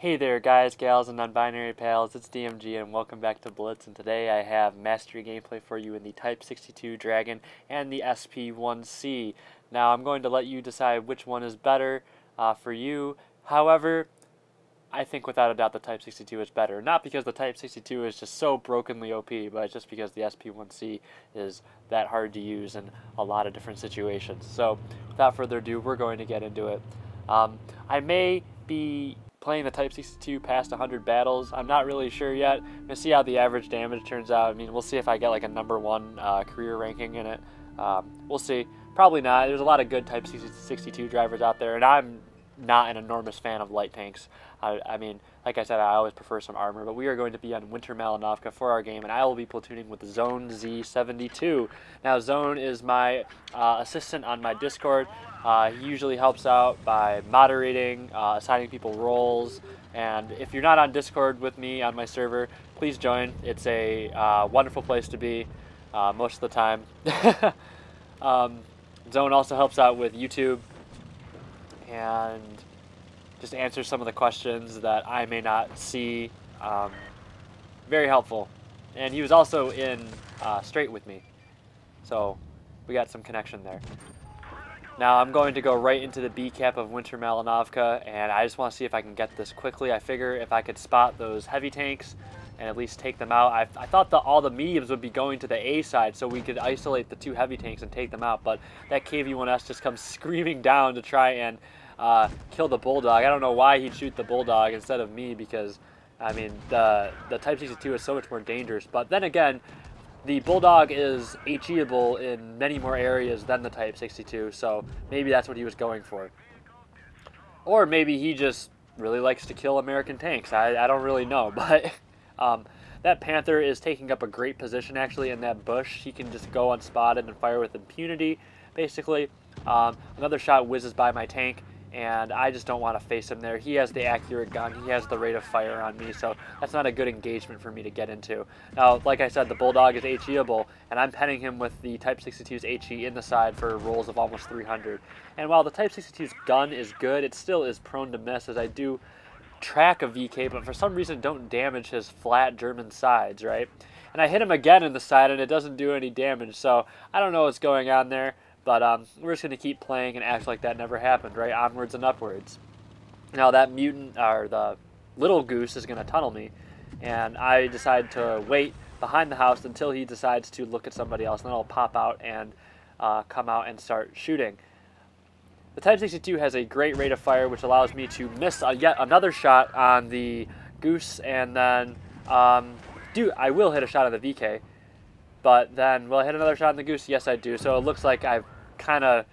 Hey there guys, gals, and non-binary pals, it's DMG and welcome back to Blitz, and today I have mastery gameplay for you in the Type 62 Dragon and the SP1C. Now I'm going to let you decide which one is better for you. However, I think without a doubt the Type 62 is better. Not because the Type 62 is just so brokenly OP, but just because the SP1C is that hard to use in a lot of different situations. So without further ado, we're going to get into it. I may be playing the Type 62 past 100 battles. I'm not really sure yet. I'm going to see how the average damage turns out. I mean, we'll see if I get like a #1 career ranking in it. We'll see. Probably not. There's a lot of good Type 62 drivers out there, and I'm not an enormous fan of light tanks. I mean, like I said, I always prefer some armor, but we are going to be on Winter Malinovka for our game, and I will be platooning with Zone Z72. Now, Zone is my assistant on my Discord. He usually helps out by moderating, assigning people roles, and if you're not on Discord with me on my server, please join. It's a wonderful place to be most of the time. Zone also helps out with YouTube and just answers some of the questions that I may not see. Very helpful. And he was also in straight with me, so we got some connection there. Now I'm going to go right into the B cap of Winter Malinovka, and I just want to see if I can get this quickly. I figure if I could spot those heavy tanks and at least take them out. I thought that all the mediums would be going to the A side so we could isolate the 2 heavy tanks and take them out, but that KV-1S just comes screaming down to try and kill the Bulldog. I don't know why he'd shoot the Bulldog instead of me, because I mean the Type 62 is so much more dangerous. But then again, the Bulldog is HE-able in many more areas than the Type 62, so maybe that's what he was going for. Or maybe he just really likes to kill American tanks. I don't really know, but that Panther is taking up a great position actually in that bush. He can just go unspotted and fire with impunity, basically. Another shot whizzes by my tank, and I just don't want to face him there. He has the accurate gun, he has the rate of fire on me, so that's not a good engagement for me to get into. Now, like I said, the Bulldog is HE-able, and I'm penning him with the Type 62's HE in the side for rolls of almost 300. And while the Type 62's gun is good, it still is prone to miss, as I do track a VK, but for some reason don't damage his flat German sides, right? And I hit him again in the side, and it doesn't do any damage, so I don't know what's going on there. But we're just going to keep playing and act like that never happened, right? Onwards and upwards. Now that mutant, or the little goose, is going to tunnel me, and I decide to wait behind the house until he decides to look at somebody else, and then I'll pop out and come out and start shooting. The Type 62 has a great rate of fire, which allows me to miss yet another shot on the goose, and then I will hit a shot on the VK. But then, will I hit another shot on the goose? Yes, I do. So it looks like I've kind of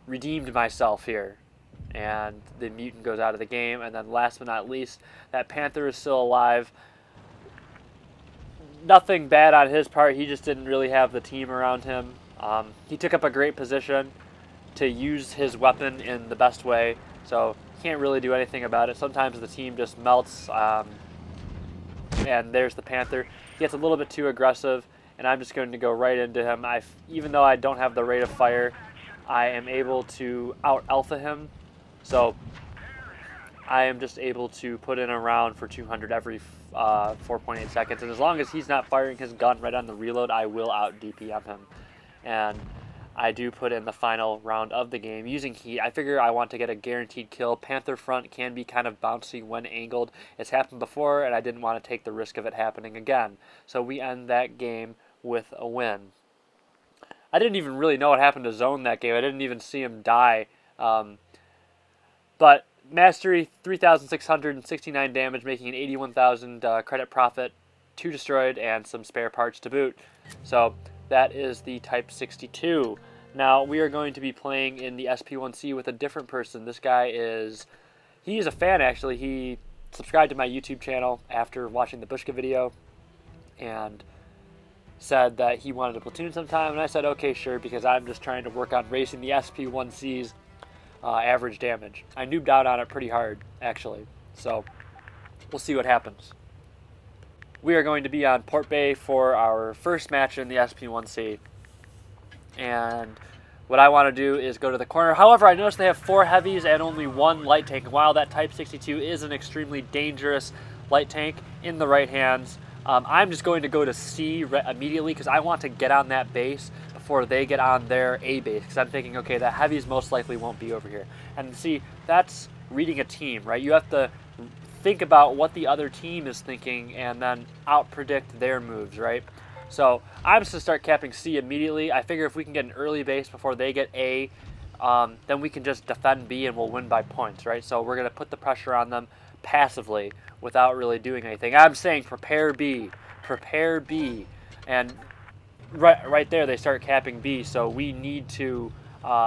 redeemed myself here. And the mutant goes out of the game. And then last but not least, that Panther is still alive. Nothing bad on his part. He just didn't really have the team around him. He took up a great position to use his weapon in the best way. So can't really do anything about it. Sometimes the team just melts. And there's the Panther. He gets a little bit too aggressive, and I'm just going to go right into him. Even though I don't have the rate of fire, I am able to out-alpha him. So I am just able to put in a round for 200 every 4.8 seconds. And as long as he's not firing his gun right on the reload, I will out-DPM him. And I do put in the final round of the game using heat. I figure I want to get a guaranteed kill. Panther front can be kind of bouncy when angled. It's happened before, and I didn't want to take the risk of it happening again. So we end that game with a win. I didn't even really know what happened to Zone that game. I didn't even see him die. But Mastery, 3,669 damage, making an 81,000 credit profit, 2 destroyed, and some spare parts to boot. So that is the Type 62. Now, we are going to be playing in the SP1C with a different person. This guy he's a fan, actually. He subscribed to my YouTube channel after watching the Bushka video and said that he wanted to platoon sometime, and I said, okay, sure, because I'm just trying to work on racing the SP1C's average damage. I noobed out on it pretty hard, actually, so we'll see what happens. We are going to be on Port Bay for our first match in the SP1C, and what I want to do is go to the corner. However, I noticed they have 4 heavies and only 1 light tank. And while that Type 62 is an extremely dangerous light tank in the right hands, I'm just going to go to C immediately because I want to get on that base before they get on their A base, because I'm thinking, okay, the heavies most likely won't be over here. And see, that's reading a team, right? You have to think about what the other team is thinking and then out-predict their moves, right? So I'm just going to start capping C immediately. I figure if we can get an early base before they get A, then we can just defend B and we'll win by points, right? So we're going to put the pressure on them passively without really doing anything. I'm saying prepare B, and right there they start capping B, so we need to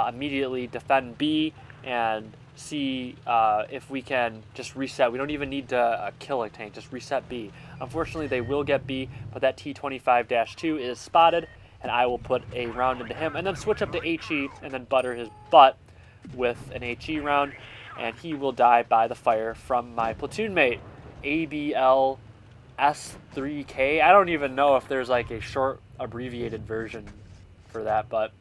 immediately defend B and see if we can just reset. We don't even need to kill a tank, just reset B. Unfortunately, they will get B, but that T-25-2 is spotted, and I will put a round into him, and then switch up to HE, and then butter his butt with an HE round, and he will die by the fire from my platoon mate, ABL S3K. I don't even know if there's like a short abbreviated version for that, but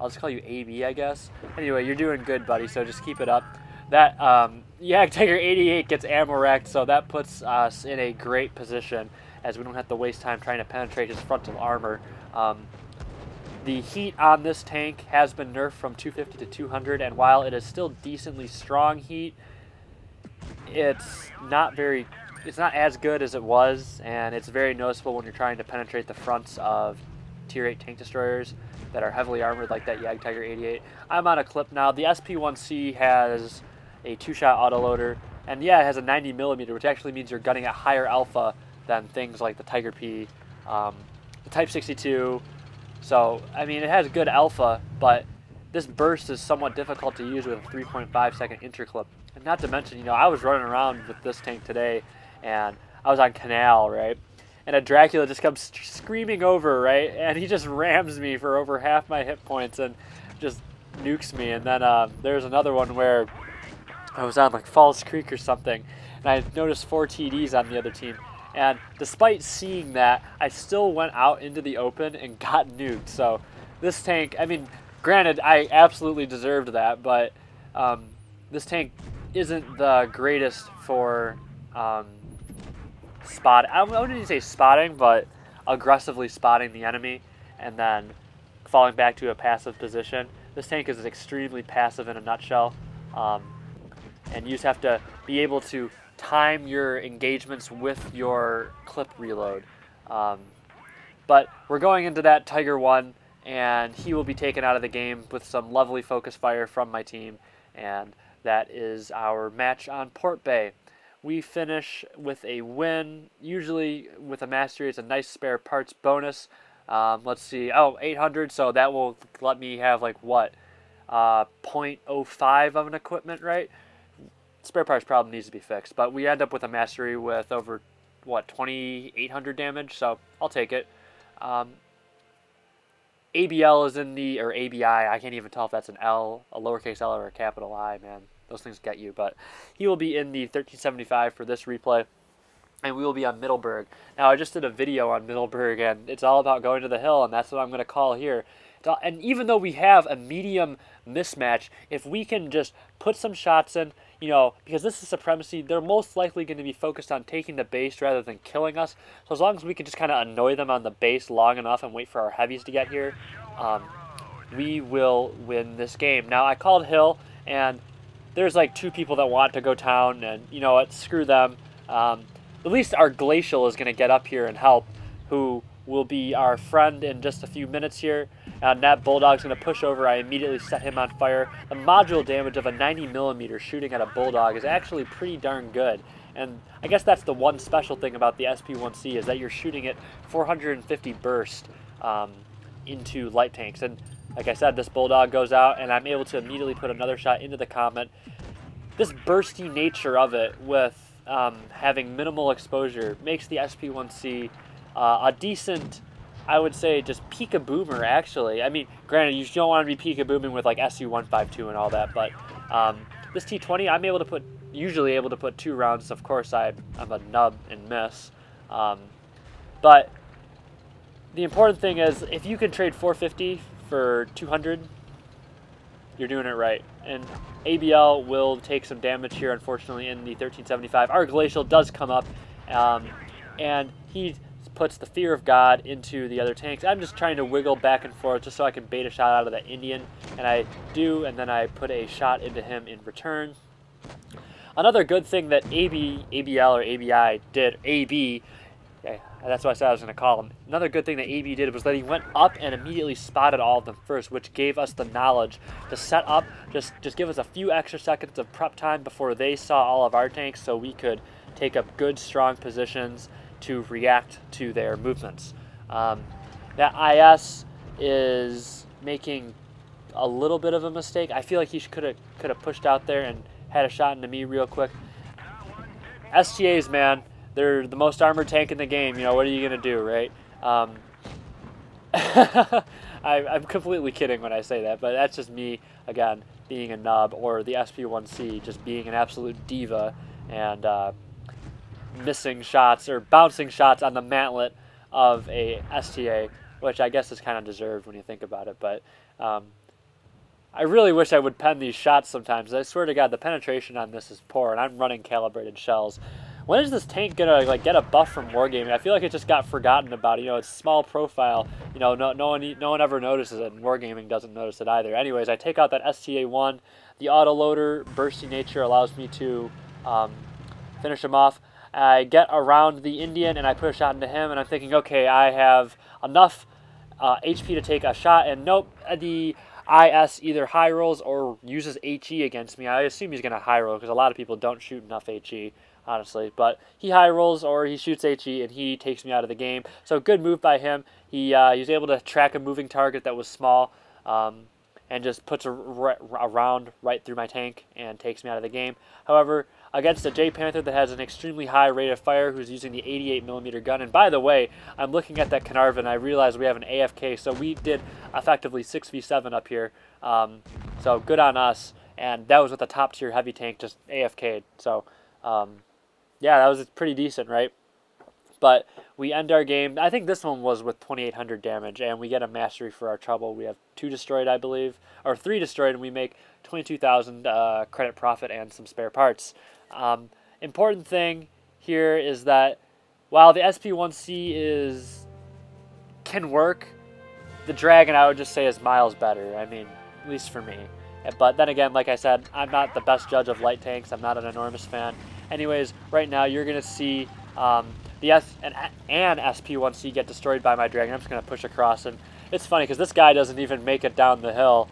I'll just call you AB, I guess. Anyway, you're doing good, buddy, so just keep it up. That Tiger 88 gets ammo wrecked, so that puts us in a great position as we don't have to waste time trying to penetrate his frontal armor. The heat on this tank has been nerfed from 250 to 200, and while it is still decently strong heat, it's not as good as it was, and it's very noticeable when you're trying to penetrate the fronts of Tier 8 tank destroyers that are heavily armored like that Tiger 88. I'm on a clip now. The SP1C has a 2-shot autoloader, and yeah, it has a 90mm, which actually means you're gunning at higher alpha than things like the Tiger P, the Type 62. So, I mean, it has good alpha, but this burst is somewhat difficult to use with a 3.5 second interclip. And not to mention, you know, I was running around with this tank today, and I was on Canal, right? And a Dracula just comes screaming over, right? And he just rams me for over half my hit points and just nukes me. And then there's another one where I was on like Falls Creek or something, and I noticed 4 TDs on the other team. And despite seeing that, I still went out into the open and got nuked. So this tank, I mean, granted, I absolutely deserved that, but this tank isn't the greatest for I wouldn't even say spotting, but aggressively spotting the enemy and then falling back to a passive position. This tank is extremely passive in a nutshell, and you just have to be able to time your engagements with your clip reload. But we're going into that Tiger 1, and he will be taken out of the game with some lovely focus fire from my team, and that is our match on Port Bay. We finish with a win. Usually with a mastery, it's a nice spare parts bonus. Let's see, 800, so that will let me have like what, 0.05 of an equipment, right? Spare parts problem needs to be fixed, but we end up with a mastery with over, what, 2,800 damage, so I'll take it. ABL is in the, or ABI, I can't even tell if that's an L, a lowercase L or a capital I, man. Those things get you, but he will be in the 1375 for this replay, and we will be on Middleburg. Now, I just did a video on Middleburg, and it's all about going to the hill, and that's what I'm going to call here. And even though we have a medium mismatch, if we can just put some shots in, you know, because this is supremacy, they're most likely going to be focused on taking the base rather than killing us. So as long as we can just kind of annoy them on the base long enough and wait for our heavies to get here, we will win this game. Now, I called hill, and there's like 2 people that want to go town, and you know what, screw them. At least our Glacial is going to get up here and help, who will be our friend in just a few minutes here. And that Bulldog's going to push over. I immediately set him on fire. The module damage of a 90mm shooting at a Bulldog is actually pretty darn good. And I guess that's the one special thing about the SP1C, is that you're shooting it 450 burst into light tanks. And like I said, this Bulldog goes out, and I'm able to immediately put another shot into the Comet. This bursty nature of it with having minimal exposure makes the SP1C a decent, I would say, just peek-a-boomer, actually. I mean, granted, you don't want to be peek-a-booming with like SU-152 and all that, but this T20, I'm usually able to put 2 rounds. Of course, I'm a nub and miss. But the important thing is, if you can trade 450 for 200, you're doing it right. And ABL will take some damage here, unfortunately, in the 1375. Our Glacial does come up, and he puts the Fear of God into the other tanks. I'm just trying to wiggle back and forth just so I can bait a shot out of that Indian, and I do, and then I put a shot into him in return. Another good thing that ABL or ABI did, AB, okay, that's what I said I was going to call him. Another good thing that AB did was that he went up and immediately spotted all of them first, which gave us the knowledge to set up, just give us a few extra seconds of prep time before they saw all of our tanks, so we could take up good, strong positions to react to their movements. That IS is making a little bit of a mistake. I feel like he could have pushed out there and had a shot into me real quick. STAs, man, they're the most armored tank in the game. You know, what are you gonna do, right? I'm completely kidding when I say that, but that's just me, again, being a nub, or the SP1C just being an absolute diva and missing shots or bouncing shots on the mantlet of a STA, which I guess is kind of deserved when you think about it. But I really wish I would pen these shots sometimes. I swear to God, the penetration on this is poor, and I'm running calibrated shells. When is this tank gonna like get a buff from Wargaming? I feel like it just got forgotten about. You know, it's small profile. You know, no one ever notices it, and Wargaming doesn't notice it either. Anyways, I take out that STA1. The autoloader bursty nature allows me to finish him off. I get around the Indian and I put a shot into him, and I'm thinking, okay, I have enough HP to take a shot, and nope, the IS either high rolls or uses HE against me. I assume he's going to high roll because a lot of people don't shoot enough HE, honestly. But he high rolls or he shoots HE and he takes me out of the game. So good move by him. He was able to track a moving target that was small and just puts a round right through my tank and takes me out of the game. However, against a J Panther that has an extremely high rate of fire, who's using the 88mm gun. And by the way, I'm looking at that Carnarvon, I realize we have an AFK, so we did effectively 6v7 up here. So good on us. And that was with a top tier heavy tank, just AFK'd. So yeah, that was pretty decent, right? But we end our game. I think this one was with 2,800 damage, and we get a mastery for our trouble. We have 2 destroyed, I believe, or 3 destroyed, and we make 22,000 credit profit and some spare parts. Important thing here is that while the SP1C can work, the Dragon, I would just say, is miles better. I mean, at least for me. But then again, like I said, I'm not the best judge of light tanks. I'm not an enormous fan. Anyways, right now you're going to see the SP1C get destroyed by my Dragon. I'm just going to push across, and it's funny because this guy doesn't even make it down the hill.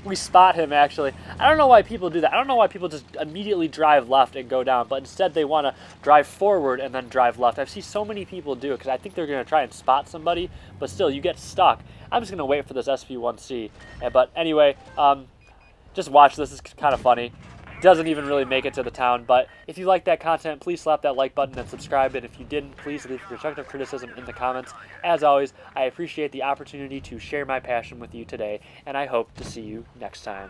We spot him, actually. I don't know why people do that. I don't know why people just immediately drive left and go down, but instead they want to drive forward and then drive left. I've seen so many people do it because I think they're going to try and spot somebody, but still, you get stuck. I'm just going to wait for this SP1C. But anyway, just watch this. It's kind of funny. Doesn't even really make it to the town, but if you like that content, please slap that like button and subscribe, and if you didn't, please leave constructive criticism in the comments. As always, I appreciate the opportunity to share my passion with you today, and I hope to see you next time.